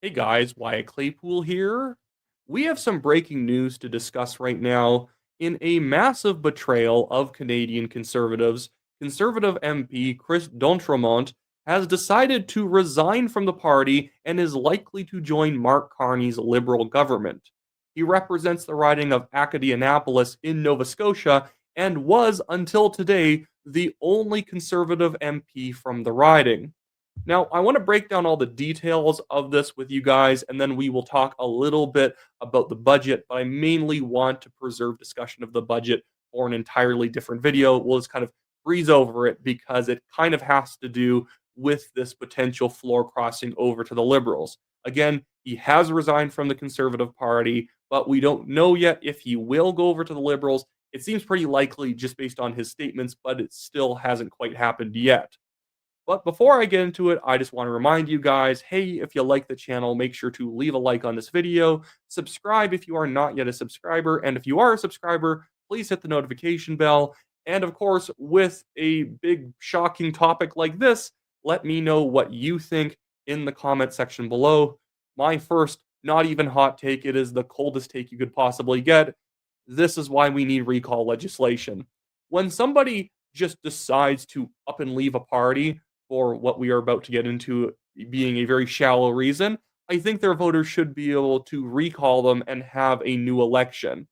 Hey guys, Wyatt Claypool here. We have some breaking news to discuss right now. In a massive betrayal of Canadian Conservatives, Conservative MP Chris D'Entremont has decided to resign from the party and is likely to join Mark Carney's Liberal government. He represents the riding of Acadianapolis in Nova Scotia and was, until today, the only Conservative MP from the riding. Now, I want to break down all the details of this with you guys, and then we will talk a little bit about the budget, but I mainly want to preserve discussion of the budget for an entirely different video. We'll just kind of breeze over it because it kind of has to do with this potential floor crossing over to the Liberals. Again, he has resigned from the Conservative Party, but we don't know yet if he will go over to the Liberals. It seems pretty likely just based on his statements, but it still hasn't quite happened yet. But before I get into it, I just want to remind you guys, hey, if you like the channel, make sure to leave a like on this video, subscribe if you are not yet a subscriber, and if you are a subscriber, please hit the notification bell. And of course, with a big shocking topic like this, let me know what you think in the comment section below. My first, not even hot take, it is the coldest take you could possibly get. This is why we need recall legislation. When somebody just decides to up and leave a party, for what we are about to get into being a very shallow reason, I think their voters should be able to recall them and have a new election.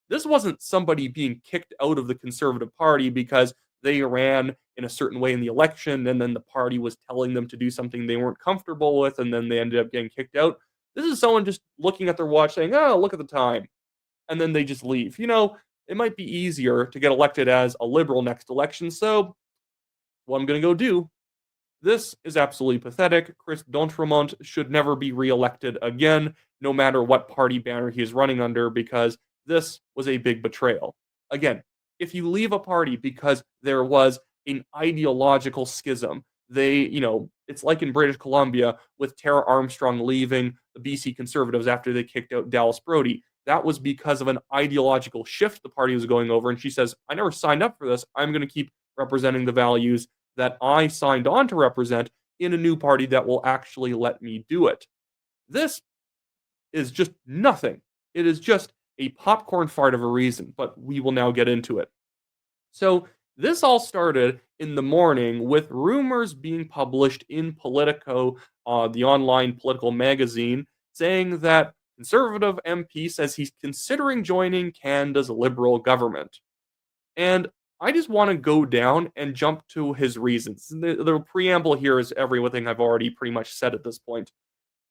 This wasn't somebody being kicked out of the Conservative Party because they ran in a certain way in the election and then the party was telling them to do something they weren't comfortable with and then they ended up getting kicked out. This is someone just looking at their watch saying, oh, look at the time. And then they just leave. It might be easier to get elected as a liberal next election. So, what I'm going to go do, this is absolutely pathetic. Chris D'Entremont should never be reelected again, no matter what party banner he is running under, because this was a big betrayal. Again, if you leave a party because there was an ideological schism, it's like in British Columbia with Tara Armstrong leaving the BC Conservatives after they kicked out Dallas Brody. That was because of an ideological shift the party was going over. And she says, I never signed up for this. I'm going to keep representing the values that I signed on to represent in a new party that will actually let me do it. This is just nothing. It is just a popcorn fart of a reason, but we will now get into it. So, this all started in the morning with rumors being published in Politico, the online political magazine, saying that Conservative MP says he's considering joining Canada's Liberal government. And I just want to go down and jump to his reasons. The preamble here is everything I've already pretty much said at this point.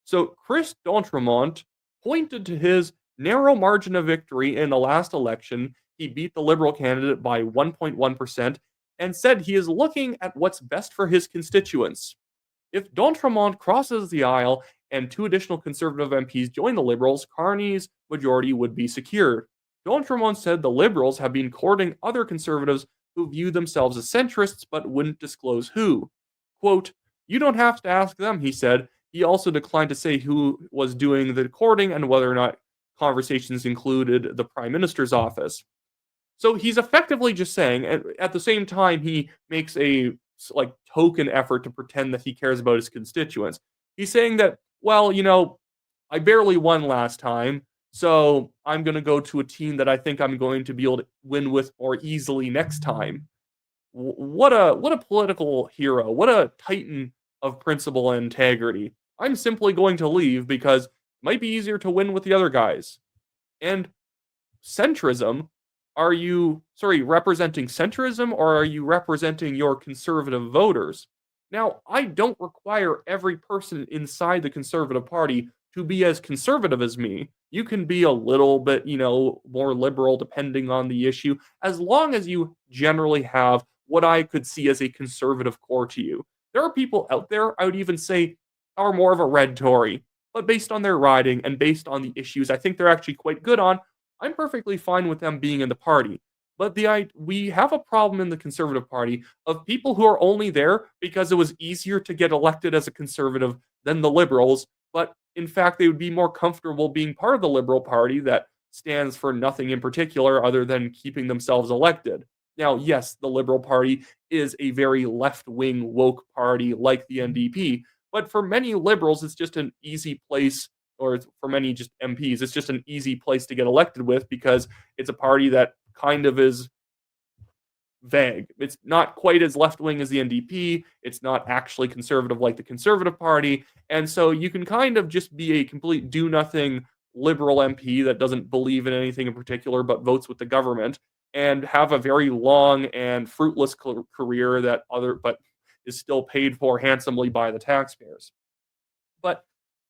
So, Chris D'Entremont pointed to his narrow margin of victory in the last election. He beat the Liberal candidate by 1.1% and said he is looking at what's best for his constituents. If D'Entremont crosses the aisle and two additional Conservative MPs join the Liberals, Carney's majority would be secured. D'Entremont said the Liberals have been courting other Conservatives who view themselves as centrists but wouldn't disclose who. Quote, you don't have to ask them, he said. He also declined to say who was doing the courting and whether or not conversations included the Prime Minister's office. So he's effectively just saying, at the same time, he makes a token effort to pretend that he cares about his constituents. He's saying that, well, I barely won last time, so I'm going to go to a team that I think I'm going to be able to win with more easily next time. What a political hero. What a titan of principle and integrity. I'm simply going to leave because it might be easier to win with the other guys. And centrism, are you, representing centrism or are you representing your conservative voters? Now, I don't require every person inside the Conservative Party to be as conservative as me. You can be a little bit, more liberal depending on the issue, as long as you generally have what I could see as a conservative core to you. There are people out there, I would even say, are more of a red Tory, but based on their riding and based on the issues I think they're actually quite good on, I'm perfectly fine with them being in the party. But we have a problem in the Conservative Party of people who are only there because it was easier to get elected as a conservative than the Liberals, but in fact, they would be more comfortable being part of the Liberal Party that stands for nothing in particular other than keeping themselves elected. Now, yes, the Liberal Party is a very left-wing woke party like the NDP, But for many liberals, it's just an easy place, or for many just MPs, it's just an easy place to get elected with because it's a party that kind of is vague. It's not quite as left wing as the NDP. It's not actually conservative like the Conservative Party. And so you can kind of just be a complete do nothing liberal MP that doesn't believe in anything in particular but votes with the government and have a very long and fruitless career but is still paid for handsomely by the taxpayers. But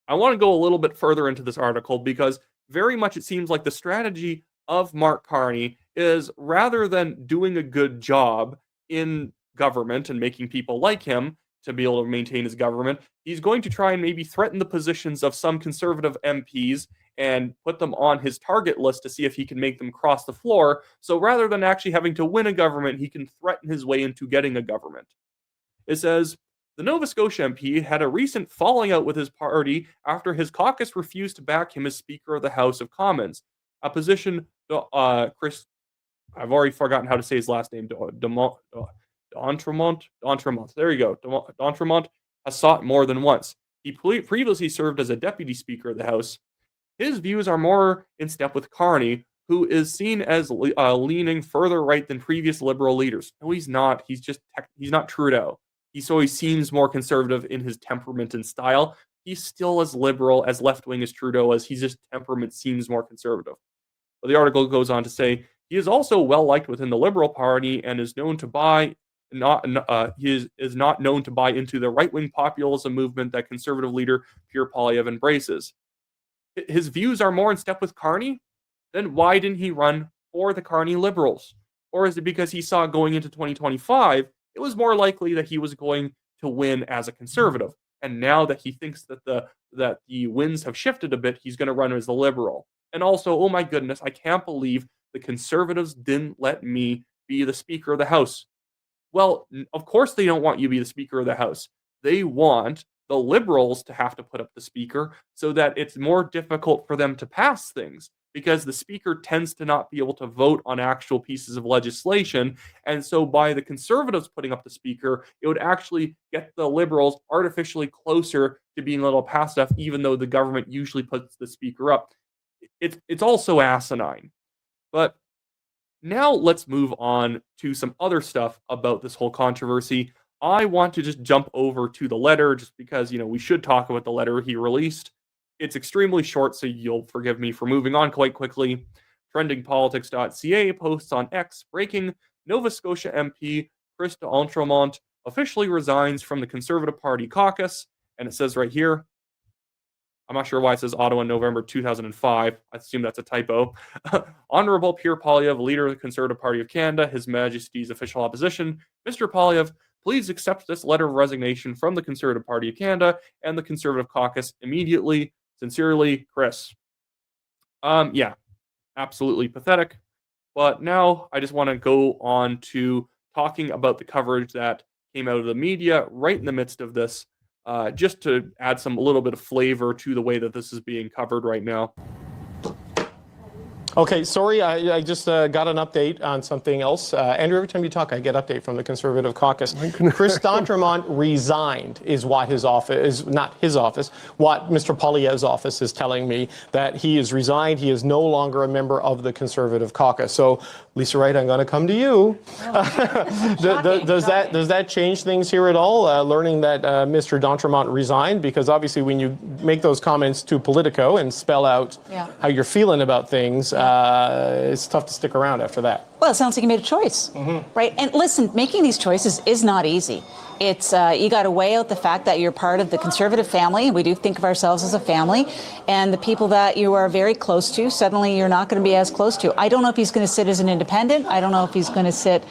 I want to go a little bit further into this article because very much it seems like the strategy of Mark Carney is rather than doing a good job in government and making people like him to be able to maintain his government, he's going to try and maybe threaten the positions of some conservative MPs and put them on his target list to see if he can make them cross the floor. So rather than actually having to win a government, he can threaten his way into getting a government. It says, the Nova Scotia MP had a recent falling out with his party after his caucus refused to back him as Speaker of the House of Commons, a position Chris, I've already forgotten how to say his last name, D'Entremont. There you go. D'Entremont has sought more than once. He previously served as a Deputy Speaker of the House. His views are more in step with Carney, who is seen as leaning further right than previous Liberal leaders. No, he's not. He's not Trudeau. He always seems more conservative in his temperament and style. He's still as liberal, as left-wing as Trudeau is. His temperament seems more conservative. But the article goes on to say, he is also well-liked within the Liberal Party and is known to is not known to buy into the right-wing populism movement that Conservative leader Pierre Poilievre embraces. His views are more in step with Carney? Then why didn't he run for the Carney Liberals? Or is it because he saw going into 2025, it was more likely that he was going to win as a Conservative? And now that he thinks that the winds have shifted a bit, he's going to run as a Liberal. And also, oh my goodness, I can't believe the Conservatives didn't let me be the Speaker of the House. Well, of course they don't want you to be the Speaker of the House. They want the Liberals to have to put up the Speaker so that it's more difficult for them to pass things because the Speaker tends to not be able to vote on actual pieces of legislation. And so by the Conservatives putting up the Speaker, it would actually get the Liberals artificially closer to being able to pass stuff, even though the government usually puts the Speaker up. It's also asinine. But now let's move on to some other stuff about this whole controversy. I want to just jump over to the letter just because, we should talk about the letter he released. It's extremely short, so you'll forgive me for moving on quite quickly. Trendingpolitics.ca posts on X, breaking Nova Scotia MP Chris D'Entremont officially resigns from the Conservative Party caucus. And it says right here, I'm not sure why it says Ottawa, November 2005. I assume that's a typo. Honorable Pierre Poilievre, leader of the Conservative Party of Canada, His Majesty's official opposition. Mr. Poilievre, please accept this letter of resignation from the Conservative Party of Canada and the Conservative Caucus immediately. Sincerely, Chris. Yeah, absolutely pathetic. But now I just want to go on to talking about the coverage that came out of the media right in the midst of this, just to add a little bit of flavor to the way that this is being covered right now. Okay, sorry, I just got an update on something else. Andrew, every time you talk, I get an update from the Conservative caucus. Chris D'Entremont resigned is what his office, is not his office, what Mr. Poilievre's office is telling me, that he is resigned. He is no longer a member of the Conservative caucus. So, Lisa Wright, I'm going to come to you. Does that change things here at all, learning that Mr. D'Entremont resigned? Because obviously when you make those comments to Politico and spell out how you're feeling about things, it's tough to stick around after that. Well, it sounds like you made a choice, right? And listen, making these choices is not easy. It's you got to weigh out the fact that you're part of the Conservative family. We do think of ourselves as a family, and the people that you are very close to, suddenly you're not going to be as close to. I don't know if he's going to sit as an independent. I don't know if he's going to sit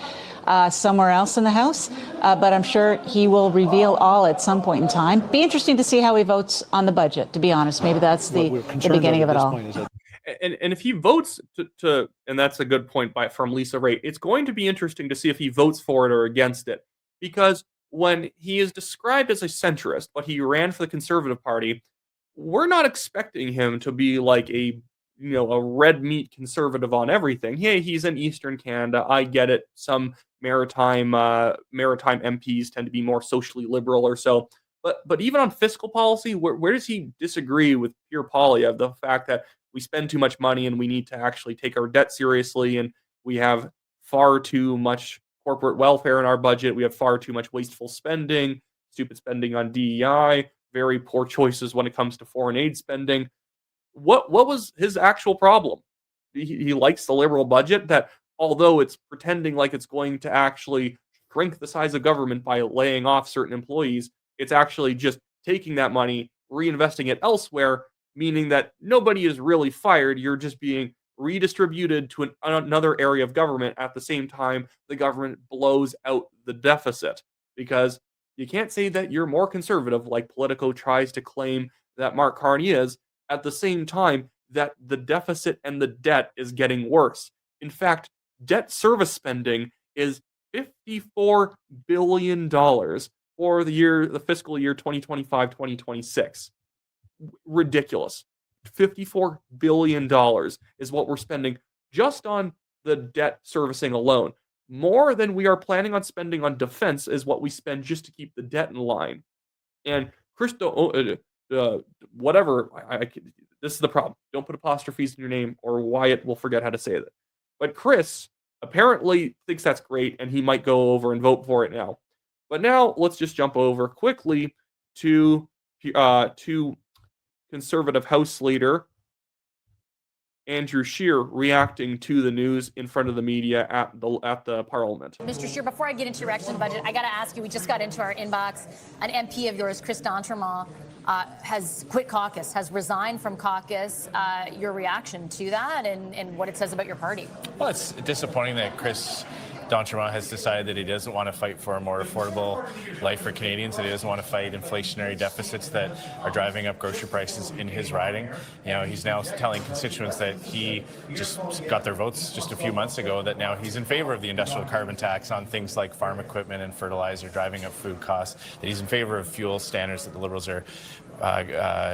somewhere else in the House, but I'm sure he will reveal all at some point in time. Be interesting to see how he votes on the budget, to be honest. Maybe that's the beginning of it all. And if he votes to and that's a good point from Lisa Wright, it's going to be interesting to see if he votes for it or against it. Because when he is described as a centrist, but he ran for the Conservative Party, we're not expecting him to be like a red meat conservative on everything. Yeah, he's in Eastern Canada. I get it. Some maritime MPs tend to be more socially liberal or so. But even on fiscal policy, where does he disagree with Pierre Poilievre, the fact that we spend too much money and we need to actually take our debt seriously, and we have far too much corporate welfare in our budget, we have far too much wasteful spending, stupid spending on DEI, very poor choices when it comes to foreign aid spending. What was his actual problem? He likes the liberal budget that, although it's pretending like it's going to actually shrink the size of government by laying off certain employees, it's actually just taking that money, reinvesting it elsewhere, meaning that nobody is really fired. You're just being redistributed to another area of government at the same time the government blows out the deficit. Because you can't say that you're more conservative, like Politico tries to claim that Mark Carney is, at the same time that the deficit and the debt is getting worse. In fact, debt service spending is $54 billion for the fiscal year 2025-2026. Ridiculous. $54 billion is what we're spending just on the debt servicing alone. More than we are planning on spending on defense is what we spend just to keep the debt in line. And whatever, this is the problem. Don't put apostrophes in your name or Wyatt will forget how to say it. But Chris apparently thinks that's great and he might go over and vote for it now. But now let's just jump over quickly to Conservative House Leader Andrew Scheer reacting to the news in front of the media at the Parliament. Mr. Scheer, before I get into your reaction to the budget, I got to ask you, we just got into our inbox. An MP of yours, Chris D'Entremont, has quit caucus, has resigned from caucus. Your reaction to that and what it says about your party? Well, it's disappointing that Chris D'Entremont has decided that he doesn't want to fight for a more affordable life for Canadians, that he doesn't want to fight inflationary deficits that are driving up grocery prices in his riding. You know, he's now telling constituents that he just got their votes just a few months ago, that now he's in favor of the industrial carbon tax on things like farm equipment and fertilizer driving up food costs, that he's in favor of fuel standards that the Liberals are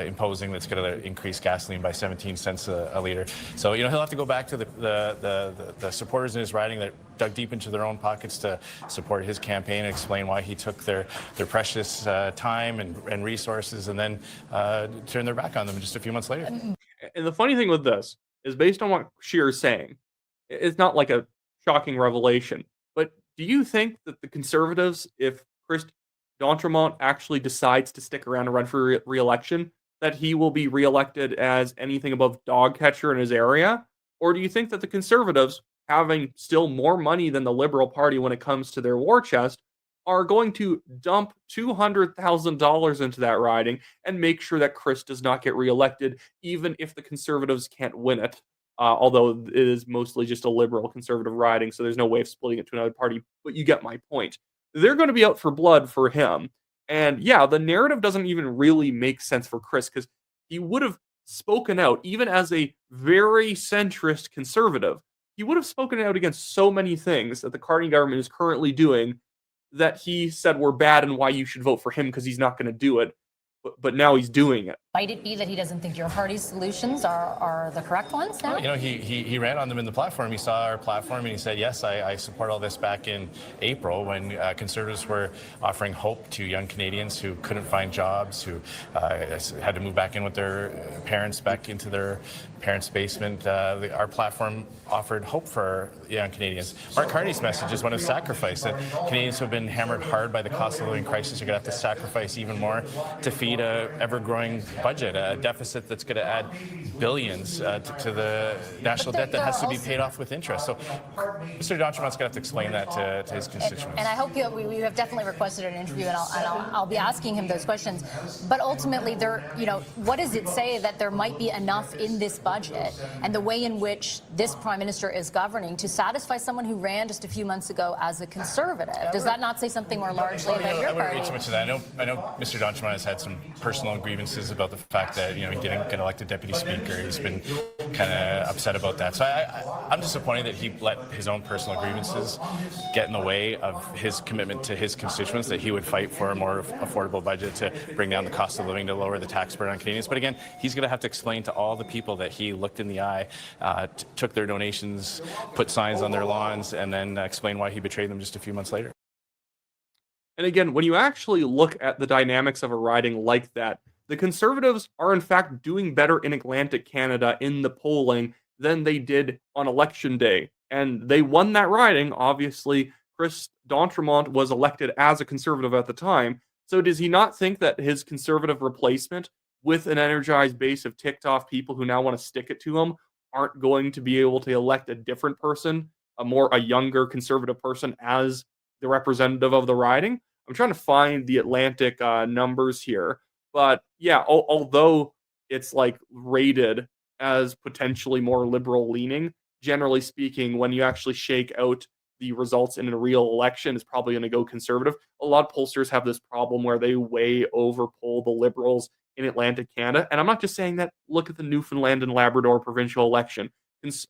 imposing that's going to increase gasoline by 17 cents a litre. So, you know, he'll have to go back to the supporters in his riding that dug deep into their own pockets to support his campaign and explain why he took their precious time and resources and then turn their back on them just a few months later. And the funny thing with this is, based on what Scheer is saying, it's not like a shocking revelation. But do you think that the Conservatives, if Chris D'Entremont actually decides to stick around and run for re-election, that he will be re-elected as anything above dog catcher in his area? Or do you think that the Conservatives, having still more money than the Liberal Party when it comes to their war chest, are going to dump $200,000 into that riding and make sure that Chris does not get reelected, even if the Conservatives can't win it? Although it is mostly just a Liberal Conservative riding, so there's no way of splitting it to another party. But you get my point. They're going to be out for blood for him. And yeah, the narrative doesn't even really make sense for Chris, because he would have spoken out, even as a very centrist conservative. He would have spoken out against so many things that the Carney government is currently doing that he said were bad and why you should vote for him because he's not going to do it. But now he's doing it. Might it be that he doesn't think your party's solutions are the correct ones now? You know, he ran on them in the platform. He saw our platform and he said, yes, I support all this, back in April when Conservatives were offering hope to young Canadians who couldn't find jobs, who had to move back in with their parents, back into their parents' basement. Our platform offered hope for young Canadians. Mark Carney's message is one of sacrifice, that Canadians who have been hammered hard by the cost of living crisis are going to have to sacrifice even more to feed a ever-growing budget, a deficit that's going to add billions to the national debt that has to be paid off with interest. So Mr. D'Entremont's going to have to explain that to his constituents. And I hope we have definitely requested an interview, and I'll be asking him those questions. But ultimately, what does it say that there might be enough in this budget and the way in which this Prime Minister is governing to satisfy someone who ran just a few months ago as a Conservative? Does that not say something more largely about your I wouldn't party? read too much of that. I know Mr. D'Entremont has had some personal grievances about the fact that he didn't get elected deputy speaker. He's been kind of upset about that. So I'm disappointed that he let his own personal grievances get in the way of his commitment to his constituents, that he would fight for a more affordable budget to bring down the cost of living, to lower the tax burden on Canadians. But again, he's going to have to explain to all the people that he looked in the eye, took their donations, put signs on their lawns, and then explain why he betrayed them just a few months later. And again, when you actually look at the dynamics of a riding like that, the Conservatives are in fact doing better in Atlantic Canada in the polling than they did on election day. And they won that riding. Obviously, Chris D'Entremont was elected as a Conservative at the time. So does he not think that his Conservative replacement, with an energized base of ticked off people who now want to stick it to him, aren't going to be able to elect a different person, a younger Conservative person, as the representative of the riding? I'm trying to find the Atlantic numbers here, but yeah, although it's like rated as potentially more liberal leaning, generally speaking, when you actually shake out the results in a real election, is probably going to go Conservative. A lot of pollsters have this problem where they way overpoll the Liberals in Atlantic Canada, and I'm not just saying that. Look at the Newfoundland and Labrador provincial election.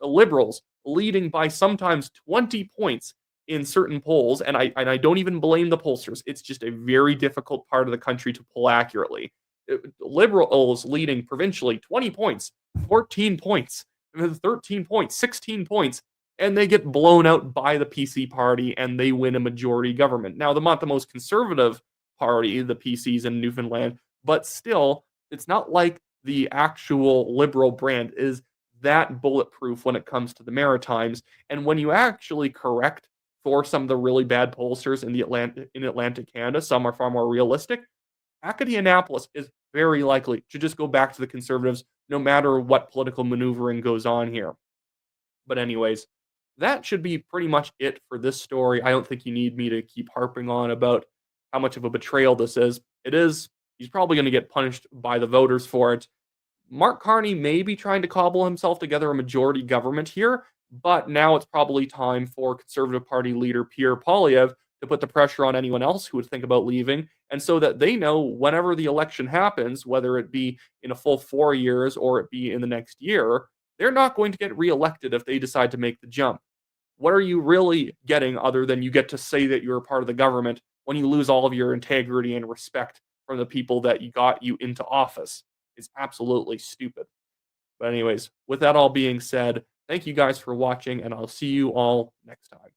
Liberals leading by sometimes 20 points in certain polls, and I don't even blame the pollsters. It's just a very difficult part of the country to poll accurately. Liberals leading provincially 20 points, 14 points, 13 points, 16 points, and they get blown out by the PC party and they win a majority government. Now, they're not the most conservative party, the PCs in Newfoundland, but still, it's not like the actual liberal brand is that bulletproof when it comes to the Maritimes. And when you actually correct for some of the really bad pollsters in Atlantic Canada, some are far more realistic. Acadianapolis is very likely to just go back to the Conservatives no matter what political maneuvering goes on here. But anyways, that should be pretty much it for this story. I don't think you need me to keep harping on about how much of a betrayal this is. It is. He's probably going to get punished by the voters for it. Mark Carney may be trying to cobble himself together a majority government here, but now it's probably time for Conservative Party leader Pierre Poilievre to put the pressure on anyone else who would think about leaving, and so that they know whenever the election happens, whether it be in a full 4 years or it be in the next year, they're not going to get reelected if they decide to make the jump. What are you really getting other than you get to say that you're a part of the government when you lose all of your integrity and respect from the people that got you into office? It's absolutely stupid. But anyways, with that all being said, thank you guys for watching, and I'll see you all next time.